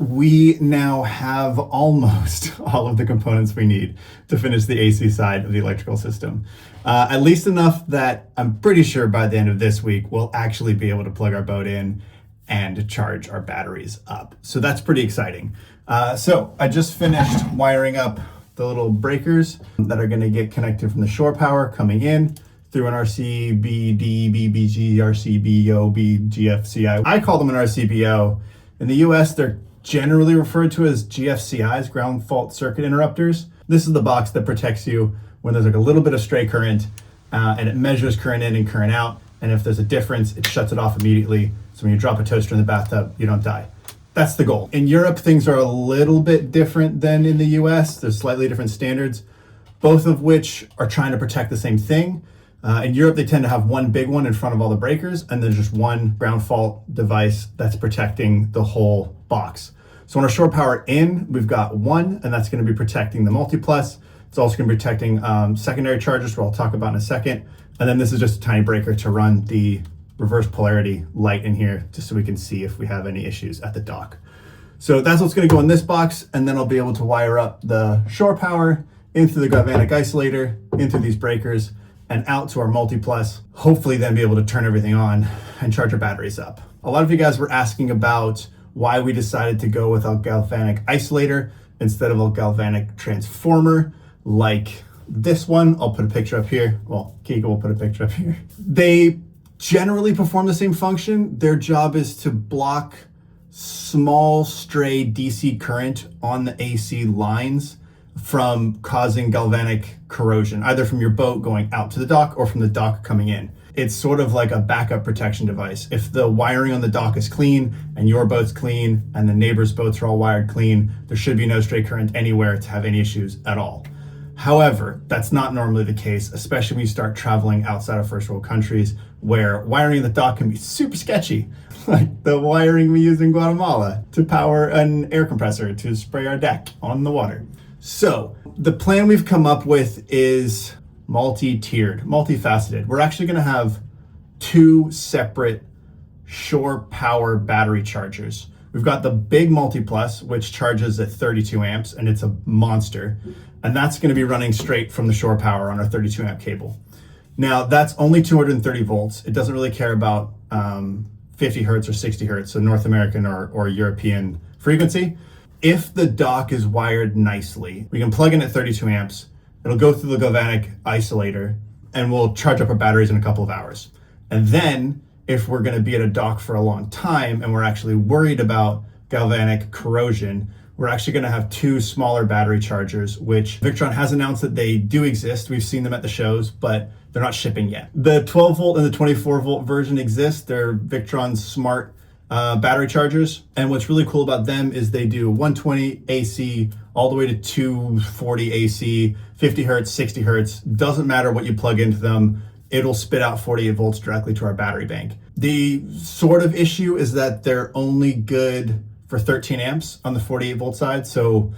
we now have almost all of the components we need to finish the AC side of the electrical system. At least enough that I'm pretty sure by the end of this week, we'll actually be able to plug our boat in and charge our batteries up. So that's pretty exciting. So I just finished wiring up the little breakers that are gonna get connected from the shore power coming in through an RCBD, BBG, RCBO, BGFCI. I call them an RCBO. In the US, they're generally referred to as GFCIs, ground fault circuit interrupters. This is the box that protects you when there's like a little bit of stray current and it measures current in and current out. And if there's a difference, it shuts it off immediately. So when you drop a toaster in the bathtub, you don't die. That's the goal. In Europe, things are a little bit different than in the US. There's slightly different standards, both of which are trying to protect the same thing. In Europe, they tend to have one big one in front of all the breakers, and there's just one ground fault device that's protecting the whole box. So on our shore power in, we've got one, and that's going to be protecting the multi-plus. It's also going to be protecting secondary chargers, which I'll talk about in a second. And then this is just a tiny breaker to run the reverse polarity light in here, just so we can see if we have any issues at the dock. So that's what's going to go in this box, and then I'll be able to wire up the shore power into the galvanic isolator, into these breakers, and out to our multi-plus, hopefully then be able to turn everything on and charge our batteries up. A lot of you guys were asking about why we decided to go with a galvanic isolator instead of a galvanic transformer like this one. I'll put a picture up here. Well, Kiko will put a picture up here. They generally perform the same function. Their job is to block small stray DC current on the AC lines from causing galvanic corrosion, either from your boat going out to the dock or from the dock coming in. It's sort of like a backup protection device. If the wiring on the dock is clean and your boat's clean and the neighbor's boats are all wired clean, there should be no stray current anywhere to have any issues at all. However, that's not normally the case, especially when you start traveling outside of first world countries where wiring the dock can be super sketchy, like the wiring we use in Guatemala to power an air compressor to spray our deck on the water. So the plan we've come up with is multi-tiered, multifaceted. We're actually going to have two separate shore power battery chargers. We've got the big multi-plus, which charges at 32 amps, and it's a monster. And that's going to be running straight from the shore power on our 32 amp cable. Now, that's only 230 volts. It doesn't really care about 50 hertz or 60 hertz, so North American or European frequency. If the dock is wired nicely, we can plug in at 32 amps. It'll go through the galvanic isolator and we'll charge up our batteries in a couple of hours. And then if we're going to be at a dock for a long time and we're actually worried about galvanic corrosion, we're actually going to have two smaller battery chargers, which Victron has announced that they do exist. We've seen them at the shows, but they're not shipping yet. The 12 volt and the 24 volt version exist. They're Victron's smart battery chargers. And what's really cool about them is they do 120 AC all the way to 240 AC, 50 hertz, 60 hertz. Doesn't matter what you plug into them. It'll spit out 48 volts directly to our battery bank. The sort of issue is that they're only good for 13 amps on the 48 volt side. So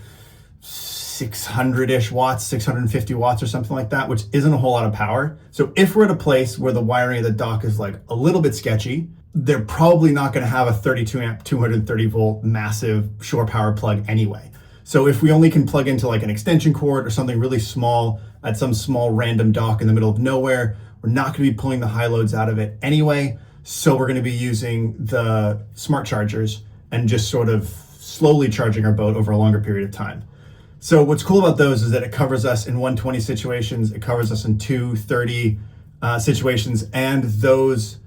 600-ish watts, 650 watts or something like that, which isn't a whole lot of power. So if we're at a place where the wiring of the dock is like a little bit sketchy, they're probably not going to have a 32 amp, 230 volt massive shore power plug anyway. So if we only can plug into like an extension cord or something really small at some small random dock in the middle of nowhere, we're not going to be pulling the high loads out of it anyway. So we're going to be using the smart chargers and just sort of slowly charging our boat over a longer period of time. So what's cool about those is that it covers us in 120 situations, it covers us in 230 situations, and those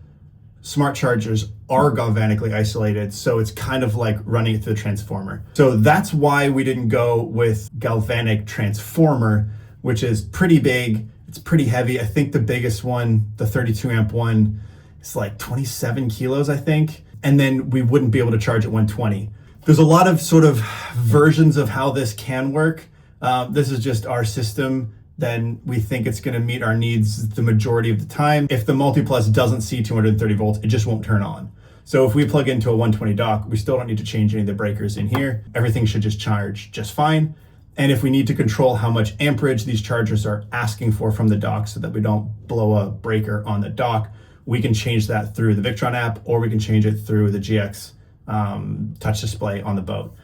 smart chargers are galvanically isolated, so it's kind of like running it through the transformer. So that's why we didn't go with galvanic transformer, which is pretty big, it's pretty heavy. I think the biggest one, the 32 amp one, is like 27 kilos, I think. And then we wouldn't be able to charge at 120. There's a lot of sort of versions of how this can work. This is just our system. Then we think it's going to meet our needs the majority of the time. If the multi-plus doesn't see 230 volts, it just won't turn on. So if we plug into a 120 dock, we still don't need to change any of the breakers in here. Everything should just charge just fine. And if we need to control how much amperage these chargers are asking for from the dock so that we don't blow a breaker on the dock, we can change that through the Victron app, or we can change it through the GX touch display on the boat.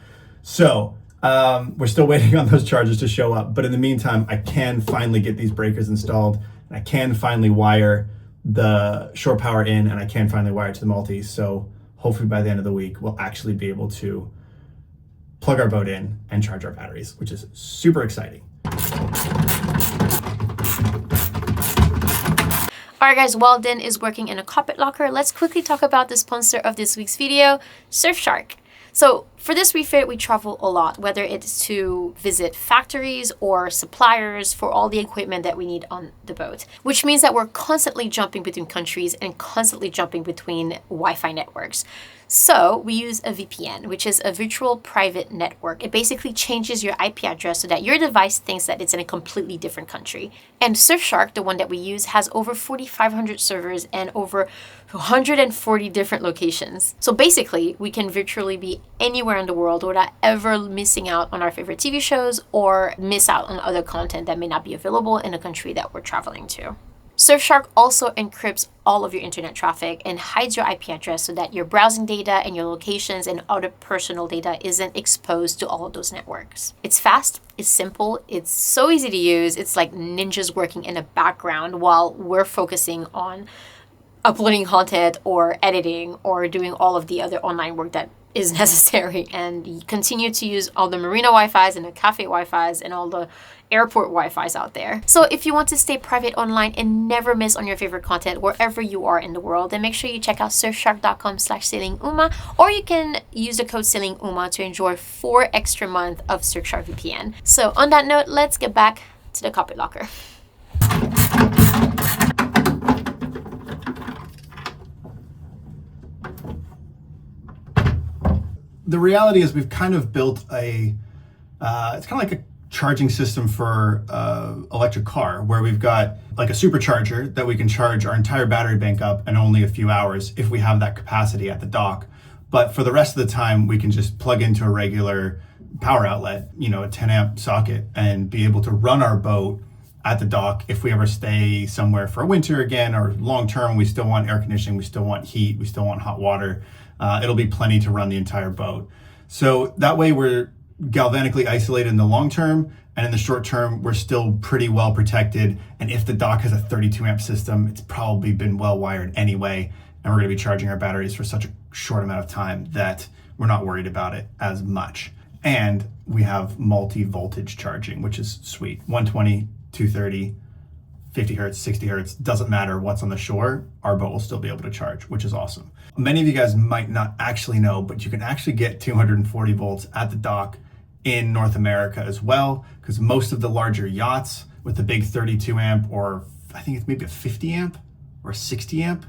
So we're still waiting on those chargers to show up, but in the meantime, I can finally get these breakers installed, and I can finally wire the shore power in, and I can finally wire it to the multi. So hopefully by the end of the week, we'll actually be able to plug our boat in and charge our batteries, which is super exciting. Alright guys, while Den is working in a cockpit locker, let's quickly talk about the sponsor of this week's video, Surfshark. So for this refit, we travel a lot, whether it's to visit factories or suppliers for all the equipment that we need on the boat, which means that we're constantly jumping between countries and constantly jumping between Wi-Fi networks. So we use a VPN, which is a virtual private network. It basically changes your IP address so that your device thinks that it's in a completely different country. And Surfshark, the one that we use, has over 4,500 servers and over 140 different locations. So basically, we can virtually be anywhere in the world without ever missing out on our favorite TV shows or miss out on other content that may not be available in a country that we're traveling to. Surfshark also encrypts all of your internet traffic and hides your IP address so that your browsing data and your locations and other personal data isn't exposed to all of those networks. It's fast, it's simple, it's so easy to use. It's like ninjas working in the background while we're focusing on uploading content or editing or doing all of the other online work that is necessary, and you continue to use all the marina Wi-Fis and the cafe Wi-Fis and all the airport Wi-Fis out there. So if you want to stay private online and never miss on your favorite content wherever you are in the world, then make sure you check out surfshark.com/sailinguma, or you can use the code sailinguma to enjoy 4 extra months of Surfshark VPN. So on that note, let's get back to the cockpit locker. The reality is we've kind of built it's kind of like a charging system for electric car, where we've got like a supercharger that we can charge our entire battery bank up in only a few hours if we have that capacity at the dock. But for the rest of the time, we can just plug into a regular power outlet, you know, a 10 amp socket, and be able to run our boat at the dock if we ever stay somewhere for a winter again, or long term, we still want air conditioning, we still want heat, we still want hot water. It'll be plenty to run the entire boat. So that way we're galvanically isolated in the long term, and in the short term, we're still pretty well protected. And if the dock has a 32 amp system, it's probably been well wired anyway, and we're gonna be charging our batteries for such a short amount of time that we're not worried about it as much. And we have multi-voltage charging, which is sweet. 120, 230, 50 hertz, 60 hertz, doesn't matter what's on the shore, our boat will still be able to charge, which is awesome. Many of you guys might not actually know, but you can actually get 240 volts at the dock in North America as well, because most of the larger yachts with the big 32 amp, or I think it's maybe a 50 amp or a 60 amp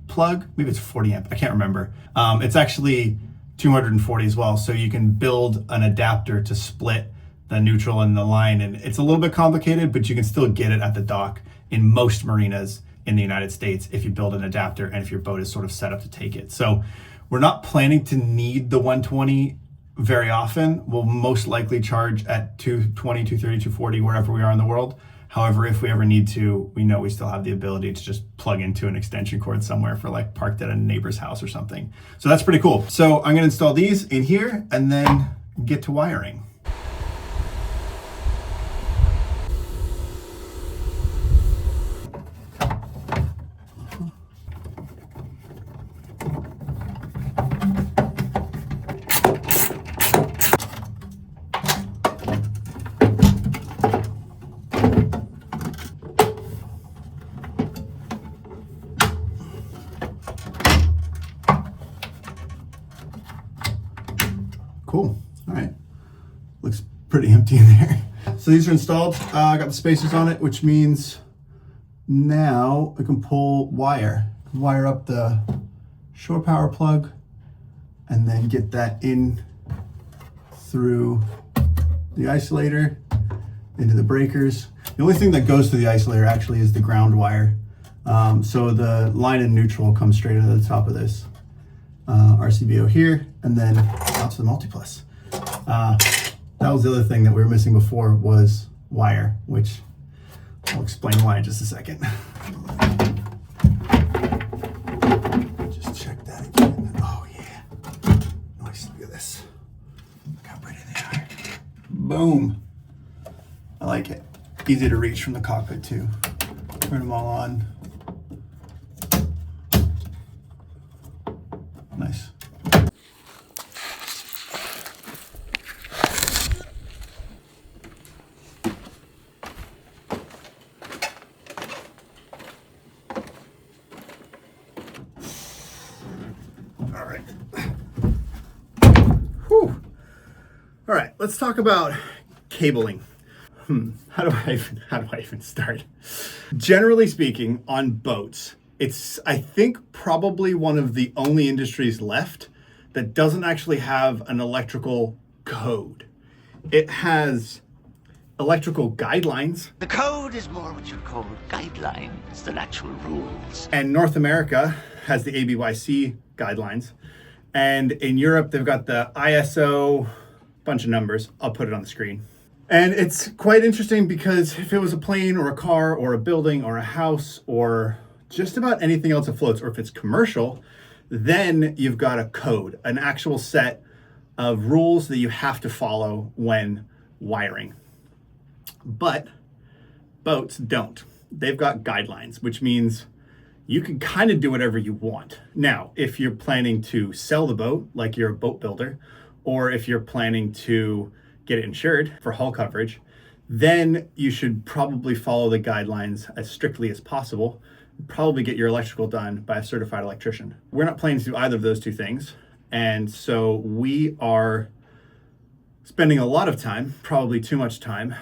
plug, maybe it's 40 amp, I can't remember. It's actually 240 as well, so you can build an adapter to split the neutral and the line, and it's a little bit complicated, but you can still get it at the dock in most marinas in the United States if you build an adapter and if your boat is sort of set up to take it. So we're not planning to need the 120 very often. We'll most likely charge at 220, 230, 240 wherever we are in the world. However, if we ever need to, we know we still have the ability to just plug into an extension cord somewhere for like parked at a neighbor's house or something. So that's pretty cool. So I'm gonna install these in here and then get to wiring. Cool. All right. Looks pretty empty in there. So these are installed. I got the spacers on it, which means now I can pull wire up the shore power plug and then get that in through the isolator into the breakers. The only thing that goes to the isolator actually is the ground wire. So the line and neutral comes straight into the top of this RCBO here, and then out to the multiplus. That was the other thing that we were missing before, was wire, which I'll explain why in just a second. Just check that again. Oh yeah. this. Look how pretty they are. Boom. I like it. Easy to reach from the cockpit too. Turn them all on. Nice. All right. Whew. All right, let's talk about cabling. How do I even start? Generally speaking, on boats, it's, I think, probably one of the only industries left that doesn't actually have an electrical code. It has electrical guidelines. The code is more what you call guidelines than actual rules. And North America has the ABYC guidelines. And in Europe, they've got the ISO, bunch of numbers. I'll put it on the screen. And it's quite interesting because if it was a plane or a car or a building or a house or just about anything else that floats, or if it's commercial, then you've got a code, an actual set of rules that you have to follow when wiring. But boats don't. They've got guidelines, which means you can kind of do whatever you want. Now, if you're planning to sell the boat, like you're a boat builder, or if you're planning to get it insured for hull coverage, then you should probably follow the guidelines as strictly as possible. Probably get your electrical done by a certified electrician. We're not planning to do either of those two things. And so we are spending a lot of time, probably too much time,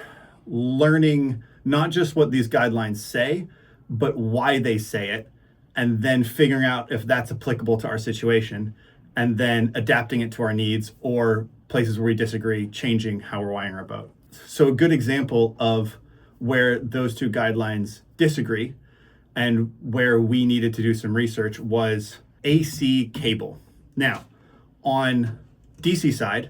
learning not just what these guidelines say, but why they say it, and then figuring out if that's applicable to our situation, and then adapting it to our needs, or places where we disagree, changing how we're wiring our boat. So a good example of where those two guidelines disagree and where we needed to do some research was AC cable. Now, on DC side,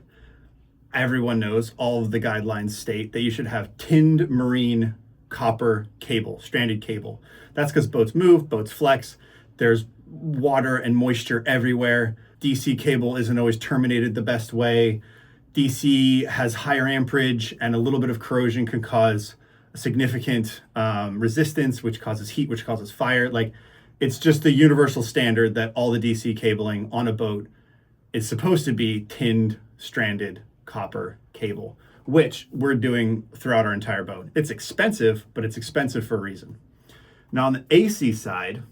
everyone knows all of the guidelines state that you should have tinned marine copper cable, stranded cable. That's because boats move, boats flex, there's water and moisture everywhere. DC cable isn't always terminated the best way. DC has higher amperage, and a little bit of corrosion can cause significant resistance, which causes heat, which causes fire. Like, it's just the universal standard that all the DC cabling on a boat is supposed to be tinned, stranded copper cable, which we're doing throughout our entire boat. It's expensive, but it's expensive for a reason. Now, on the AC side,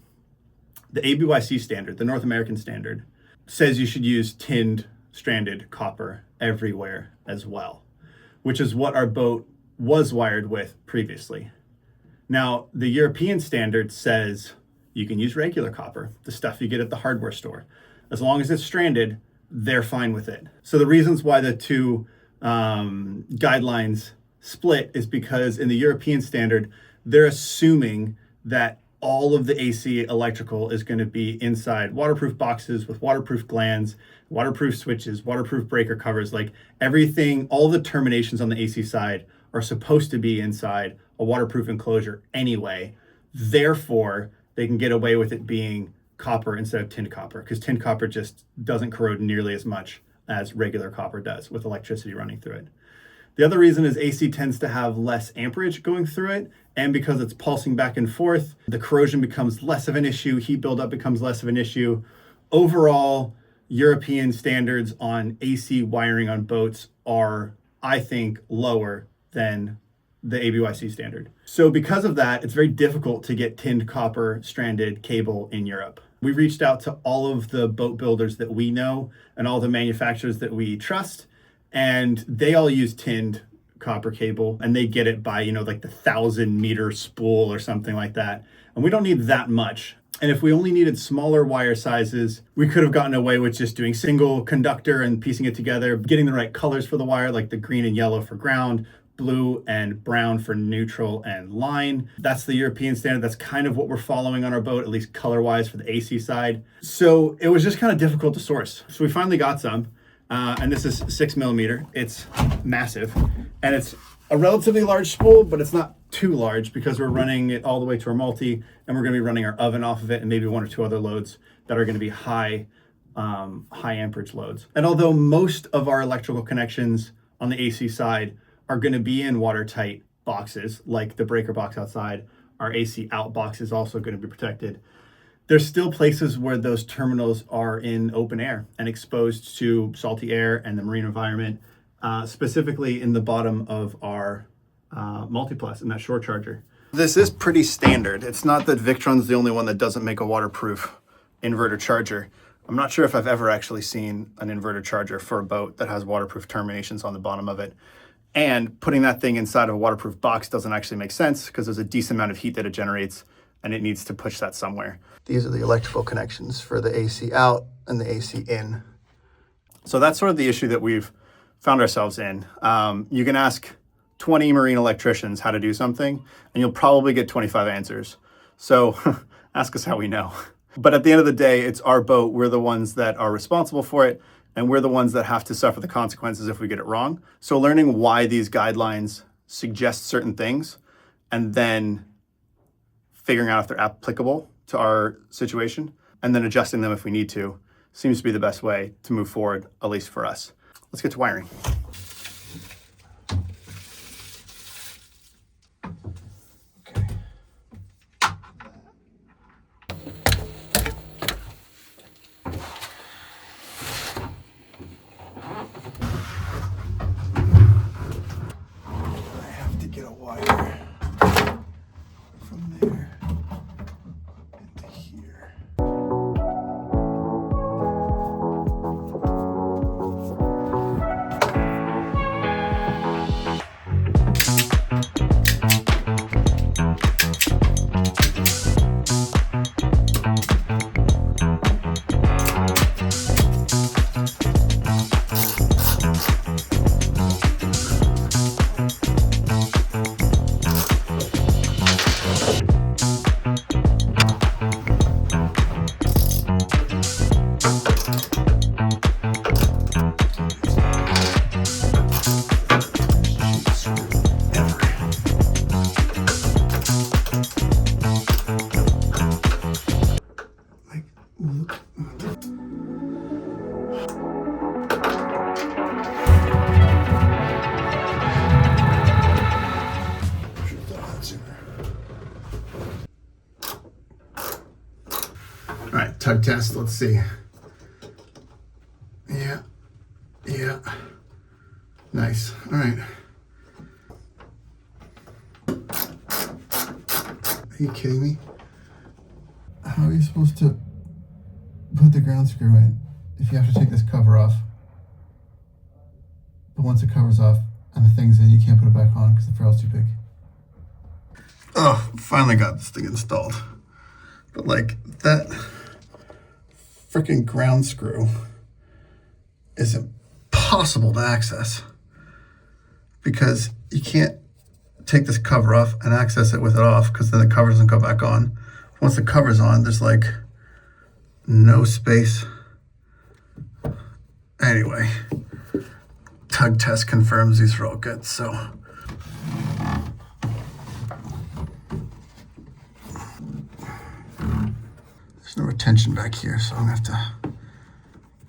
the ABYC standard, the North American standard, says you should use tinned, stranded copper everywhere as well, which is what our boat was wired with previously. Now, the European standard says you can use regular copper, the stuff you get at the hardware store. As long as it's stranded, they're fine with it. So the reasons why the two guidelines split is because in the European standard, they're assuming that all of the AC electrical is going to be inside waterproof boxes with waterproof glands, waterproof switches, waterproof breaker covers, like everything, all the terminations on the AC side are supposed to be inside a waterproof enclosure anyway. Therefore, they can get away with it being copper instead of tinned copper, because tinned copper just doesn't corrode nearly as much as regular copper does with electricity running through it. The other reason is AC tends to have less amperage going through it, and because it's pulsing back and forth, the corrosion becomes less of an issue, heat buildup becomes less of an issue. Overall, European standards on AC wiring on boats are, I think, lower than the ABYC standard. So because of that, it's very difficult to get tinned copper stranded cable in Europe. We reached out to all of the boat builders that we know and all the manufacturers that we trust, and they all use tinned copper cable, and they get it by, like the 1,000-meter spool or something like that. And we don't need that much. And if we only needed smaller wire sizes, we could have gotten away with just doing single conductor and piecing it together, getting the right colors for the wire, like the green and yellow for ground, blue and brown for neutral and line. That's the European standard. That's kind of what we're following on our boat, at least color-wise for the AC side. So it was just kind of difficult to source. So we finally got some. And this is 6mm. It's massive, and it's a relatively large spool, but it's not too large because we're running it all the way to our multi, and we're going to be running our oven off of it and maybe one or two other loads that are going to be high high amperage loads. And although most of our electrical connections on the AC side are going to be in watertight boxes, like the breaker box outside, our AC out box is also going to be protected. There's still places where those terminals are in open air and exposed to salty air and the marine environment, specifically in the bottom of our multiplus in that shore charger. This is pretty standard. It's not that Victron's the only one that doesn't make a waterproof inverter charger. I'm not sure if I've ever actually seen an inverter charger for a boat that has waterproof terminations on the bottom of it. And putting that thing inside of a waterproof box doesn't actually make sense because there's a decent amount of heat that it generates and it needs to push that somewhere. These are the electrical connections for the AC out and the AC in. So that's sort of the issue that we've found ourselves in. You can ask 20 marine electricians how to do something, and you'll probably get 25 answers. So ask us how we know. But at the end of the day, it's our boat. We're the ones that are responsible for it, and we're the ones that have to suffer the consequences if we get it wrong. So learning why these guidelines suggest certain things, and then figuring out if they're applicable to our situation, and then adjusting them if we need to, seems to be the best way to move forward, at least for us. Let's get to wiring. Tug test, let's see. Yeah. Nice, all right. Are you kidding me? How are you supposed to put the ground screw in if you have to take this cover off? But once the cover's off and the thing's in, you can't put it back on because the ferrule's too big. Oh, finally got this thing installed. But like that freaking ground screw is impossible to access because you can't take this cover off and access it with it off because then the cover doesn't go back on. Once the cover's on, there's like no space. Anyway, tug test confirms these are all good, so. There's no retention back here, so I'm gonna have to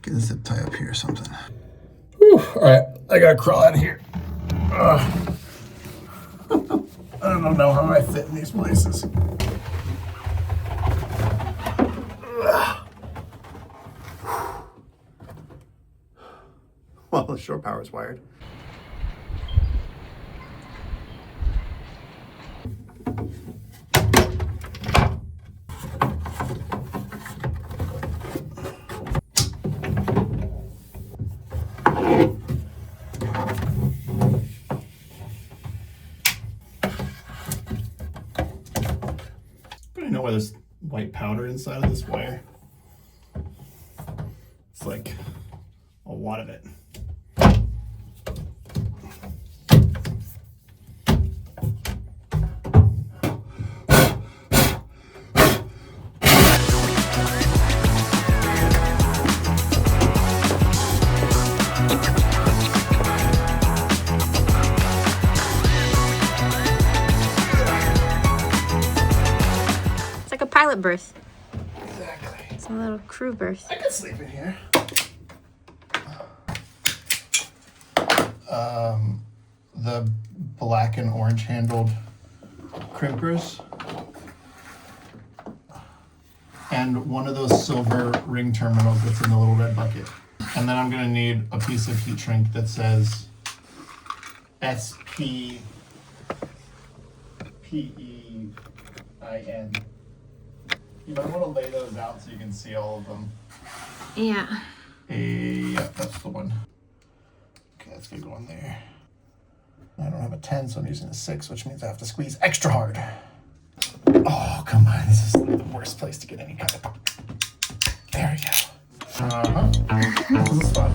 get a zip tie up here or something. Whew, all right, I gotta crawl out of here. I don't know how I fit in these places. Well, the shore power is wired. I know why there's white powder inside of this wire. It's like a lot of it. Pilot berth. Exactly. It's A little crew berth. I could sleep in here. The black and orange handled crimpers. And one of those silver ring terminals that's in the little red bucket. And then I'm gonna need a piece of heat shrink that says SPPEIN. You might want to lay those out so you can see all of them. Yeah. Yeah, that's the one. Okay, that's gonna go in there. I don't have a 10, so I'm using a 6, which means I have to squeeze extra hard. Oh, come on. This is the worst place to get any kind of... There we go. This is fun.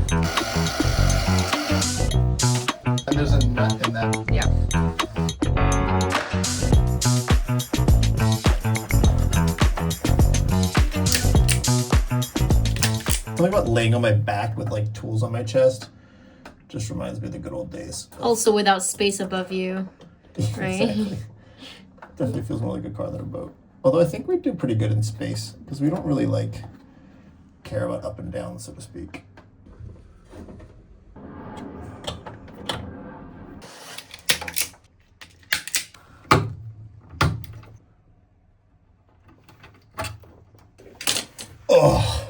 And there's a nut in that. Yeah. Something about laying on my back with like tools on my chest just reminds me of the good old days. Also without space above you, right? Exactly. Definitely feels more like a car than a boat. Although I think we do pretty good in space because we don't really like care about up and down, so to speak. Oh,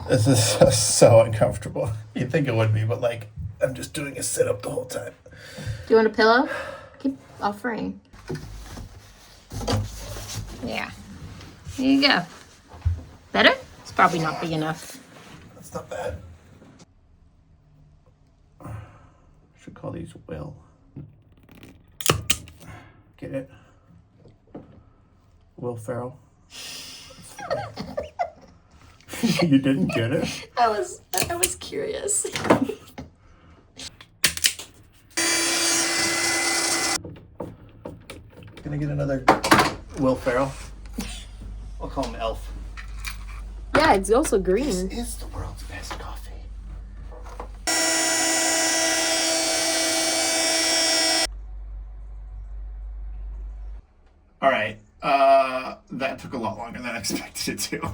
this is so uncomfortable. You'd think it would be, but like, I'm just doing a sit-up the whole time. Do you want a pillow? Keep offering. Yeah. There you go. Better? It's probably not big enough. That's not bad. Should call these Will. Get it? Will Ferrell. You didn't get it? I was curious. Gonna get another Will Ferrell. I'll call him Elf. Yeah, it's also green. This is the world's best coffee. All right, that took a lot longer than I expected it to.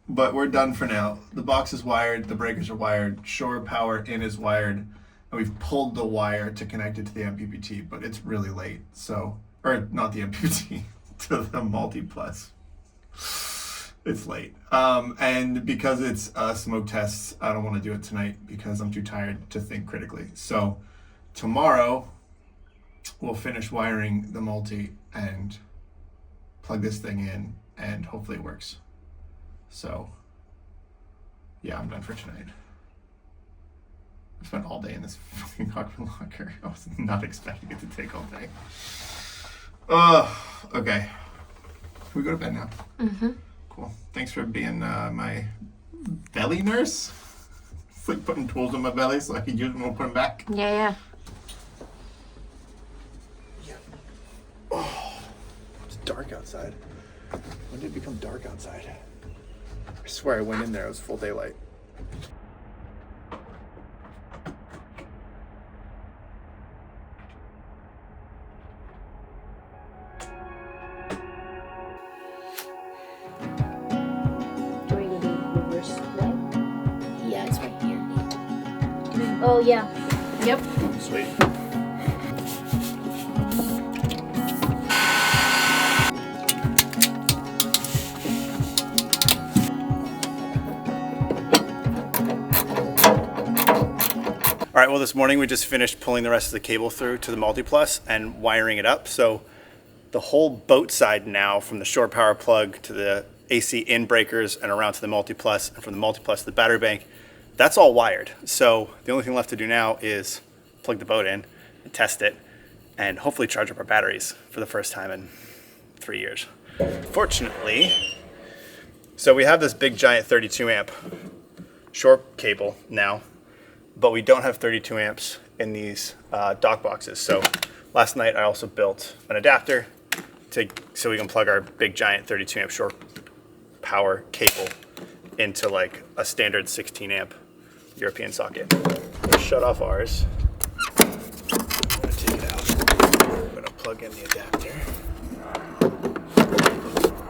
But we're done for now. The box is wired, the breakers are wired, shore power in is wired, and we've pulled the wire to connect it to the MPPT, but it's really late, so, or not the MPPT, to the multi-plus. It's late. And because it's smoke tests, I don't want to do it tonight because I'm too tired to think critically. So tomorrow, we'll finish wiring the multi and plug this thing in, and hopefully it works. So, yeah, I'm done for tonight. I spent all day in this fucking cockpit locker. I was not expecting it to take all day. Okay. Can we go to bed now? Mm-hmm. Cool. Thanks for being my belly nurse. It's like putting tools on my belly so I can use them and put them back. Yeah. Oh, it's dark outside. When did it become dark outside? I swear I went in there, it was full daylight. Do we need to reverse way? Yeah, it's right here. Oh, yeah. Yep. Sweet. All right, well, this morning we just finished pulling the rest of the cable through to the multi-plus and wiring it up. So the whole boat side now, from the shore power plug to the AC in breakers and around to the multi-plus, and from the multi-plus to the battery bank, that's all wired. So the only thing left to do now is plug the boat in and test it and hopefully charge up our batteries for the first time in 3 years. Fortunately, so we have this big giant 32 amp shore cable now, but we don't have 32 amps in these dock boxes. So last night I also built an adapter so we can plug our big giant 32 amp shore power cable into like a standard 16 amp European socket. We'll shut off ours. I'm gonna take it out. I'm gonna plug in the adapter.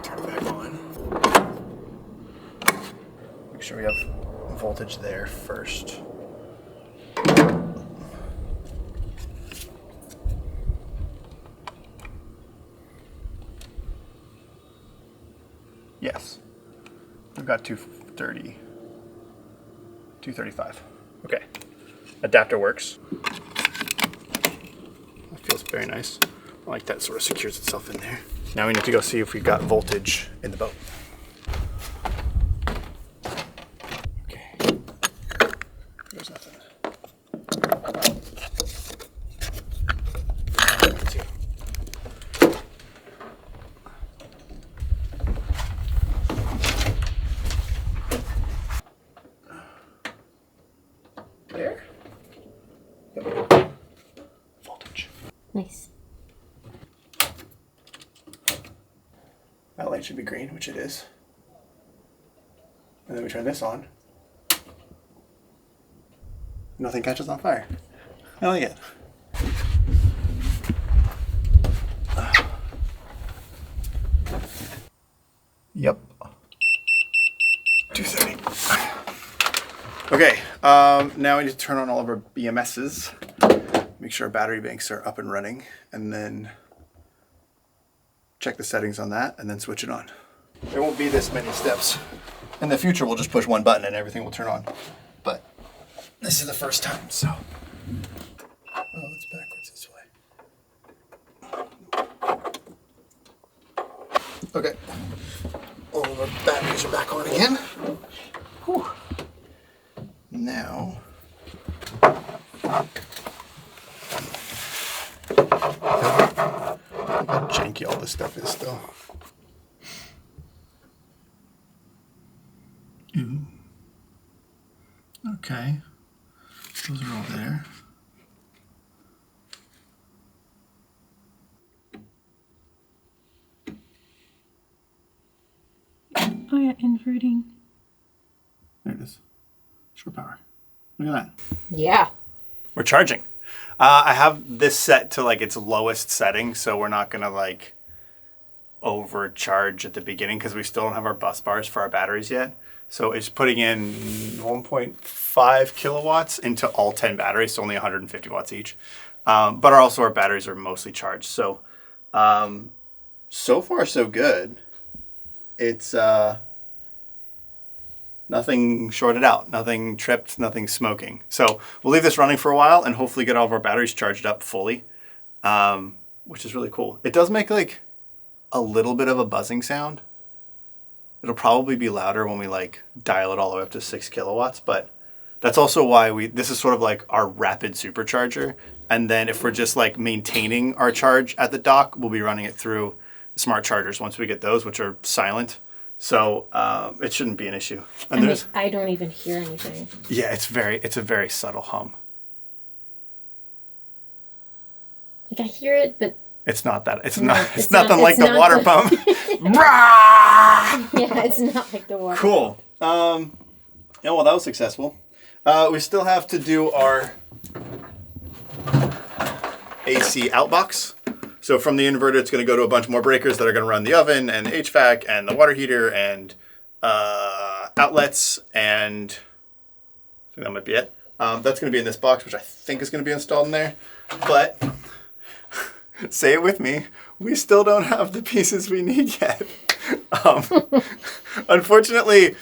Turn it back on. sure we have voltage there first. Yes, we've got 230, 235. Okay, adapter works. That feels very nice. I like that, sort of secures itself in there. Now we need to go see if we've got voltage in the boat. Okay, there's nothing. Let's see. There. Voltage. Nice. That light should be green, which it is. And then we turn this on. Nothing catches on fire. I like it. Yep. 230. Okay, now we need to turn on all of our BMSs. Make sure our battery banks are up and running, and then check the settings on that, and then switch it on. There won't be this many steps. In the future, we'll just push one button and everything will turn on. But this is the first time, so. Oh, it's backwards this way. Okay. All of our batteries are back on again. Whew. Now. Look how janky all this stuff is still. Ooh. Okay. Those are all there. Oh yeah, inverting. There it is. Shore power. Look at that. Yeah. We're charging. I have this set to like its lowest setting, so we're not gonna like overcharge at the beginning because we still don't have our bus bars for our batteries yet. So it's putting in 1.5 kilowatts into all 10 batteries, so only 150 watts each. But our batteries are mostly charged. So, so far so good. It's nothing shorted out, nothing tripped, nothing smoking. So we'll leave this running for a while and hopefully get all of our batteries charged up fully, which is really cool. It does make like a little bit of a buzzing sound. It'll probably be louder when we like dial it all the way up to 6 kilowatts, but that's also why this is sort of like our rapid supercharger. And then if we're just like maintaining our charge at the dock, we'll be running it through smart chargers once we get those, which are silent. So it shouldn't be an issue. And I don't even hear anything. Yeah, it's a very subtle hum. Like I hear it, but it's not that. It's nothing like the water pump. Yeah, it's not like the water. Cool. Yeah, well, that was successful. We still have to do our AC outbox. So from the inverter, it's going to go to a bunch more breakers that are going to run the oven and HVAC and the water heater and outlets, and I think that might be it. That's going to be in this box, which I think is going to be installed in there. But say it with me, we still don't have the pieces we need yet. Unfortunately,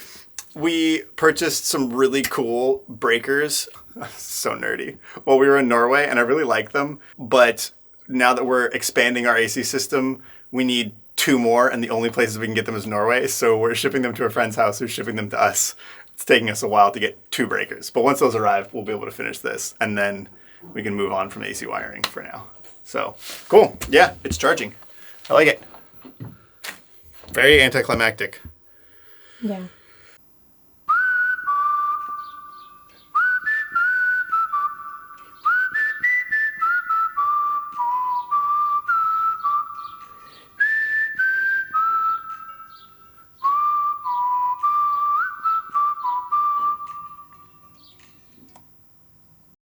we purchased some really cool breakers. So nerdy. Well, we were in Norway, and I really like them, but now that we're expanding our AC system, we need 2 more, and the only places we can get them is Norway. So we're shipping them to a friend's house who's shipping them to us. It's taking us a while to get 2 breakers. But once those arrive, we'll be able to finish this, and then we can move on from AC wiring for now. So, cool. Yeah, it's charging. I like it. Very anticlimactic. Yeah.